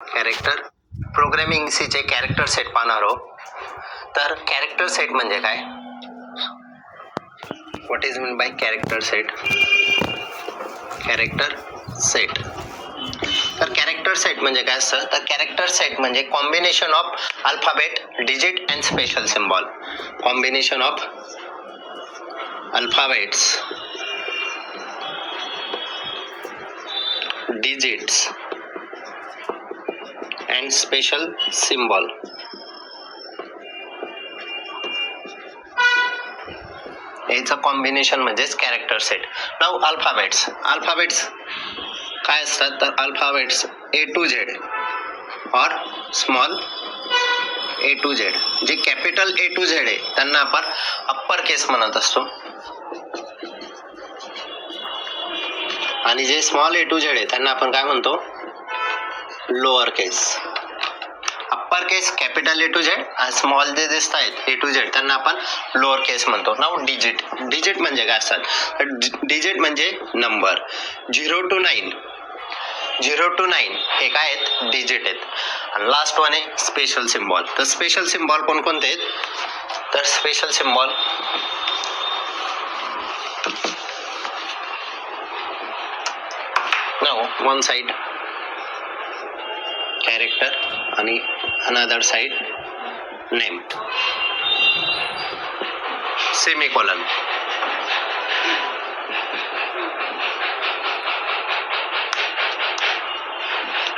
Character programming C चे character set पाहणार आहोत. तर कॅरेक्टर सेट म्हणजे काय? What is mean by character set? Character set तर कॅरेक्टर सेट म्हणजे काय असतं? तर कॅरेक्टर सेट म्हणजे combination of alphabet, digit and special symbol. Combination of alphabets, digits and special symbol. याचं कॉम्बिनेशन म्हणजेच कॅरेक्टर सेट. नाउ अल्फाबेट्स काय असतात? तर अल्फाबेट्स A to Z और small A to Z. J capital A to Z आहे त्यांना आपण upper case म्हणत असतो आणि जे स्मॉल A to Z आहे त्यांना आपण काय म्हणतो? Lower case. Upper case capital A to Z आणि स्मॉल जे दिसत आहेत A to Z त्यांना आपण लोअर केस म्हणतो. नाउ डिजिट म्हणजे काय असतात? डिजिट म्हणजे नंबर 0 to 9 हे काय आहेत? डिजिट आहेत. आणि लास्ट वन आहे स्पेशल सिम्बॉल. तर स्पेशल सिम्बॉल कोणकोणते आहेत? तर special symbol now one side character आणि another side name. Semicolon,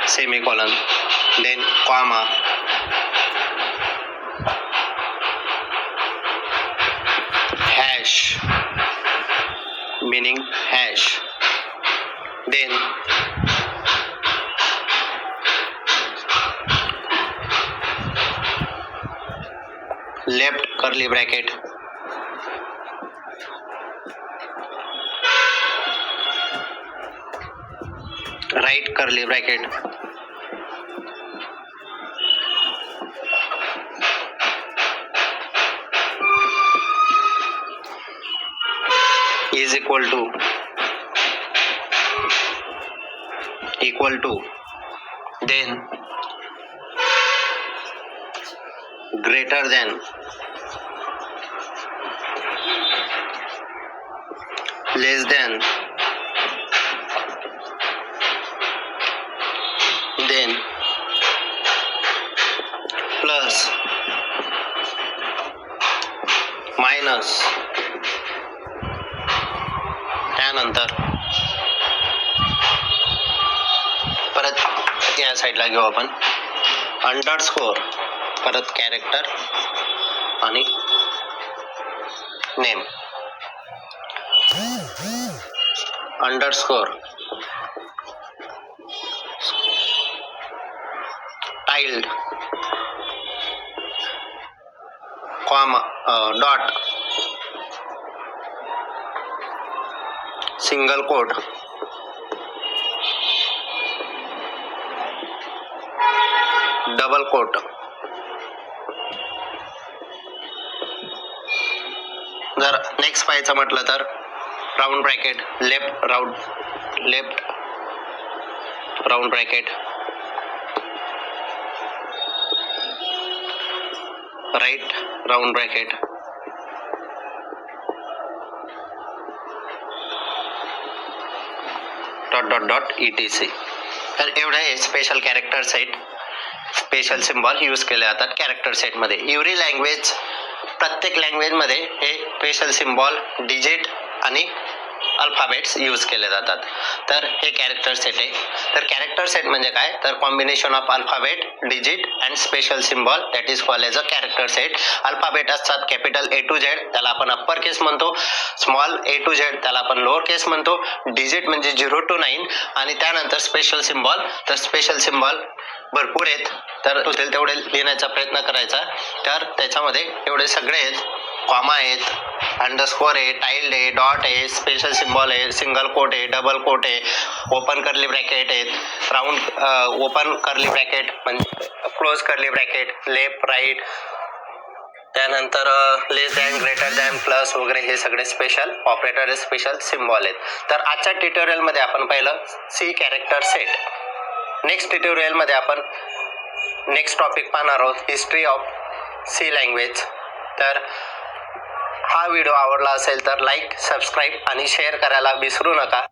semicolon, then comma, hash meaning hash, then left curly bracket, right curly bracket, is equal to, then greater than, less than, then plus, minus, त्यानंतर परत या साईडला घेऊ आपण underscore, परत character आणि name. Underscore, tilde, comma, dot, single quote, double quote. जर next पाहायचं म्हटलं तर round bracket, left round bracket, right round bracket, dot dot dot etc. तर एवढं हे special character set, special symbol use केले जातात कॅरेक्टर सेट मध्ये. एव्हरी लँग्वेज, प्रत्येक लँग्वेज मध्ये हे स्पेशल सिम्बॉल, डिजिट आणि अल्फाबेट्स यूज केले जातात. तर हे कॅरेक्टर सेट आहे. तर कॅरेक्टर सेट म्हणजे काय? तर combination of alphabet, digit and special symbol, that is called as a character set. Alphabet असतात कॅपिटल A to Z त्याला आपण अप्पर केस म्हणतो, स्मॉल A to Z त्याला आपण लोअर केस म्हणतो, डिजिट म्हणजे 0 to 9 आणि त्यानंतर स्पेशल सिम्बॉल. तर स्पेशल सिम्बॉल भरपूर आहेत, तर होतील तेवढे लिहिण्याचा प्रयत्न करायचा. तर त्याच्यामध्ये एवढे सगळे आहेत. कॉमा आहेत, अंडरस्कोर आहे, टाइल्ड आहे, डॉट आहे, स्पेशल सिम्बॉल आहे, सिंगल कोट आहे, डबल कोट आहे, ओपन कर्ली ब्रॅकेट आहेत, राउंड ओपन कर्ली ब्रॅकेट म्हणजे close curly bracket, left right, त्यानंतर less than, greater than, plus वगैरे हे सगळे स्पेशल ऑपरेटर, स्पेशल सिम्बॉल आहेत. तर आजच्या ट्युटोरियल मध्ये आपण पाहिलं सी कॅरेक्टर सेट. नेक्स्ट ट्युटोरियलमध्ये आपण नेक्स्ट टॉपिक पाहणार आहोत, हिस्ट्री ऑफ सी लँग्वेज. तर हा व्हिडिओ आवडला असेल तर लाईक, सबस्क्राईब आणि शेअर करायला विसरू नका.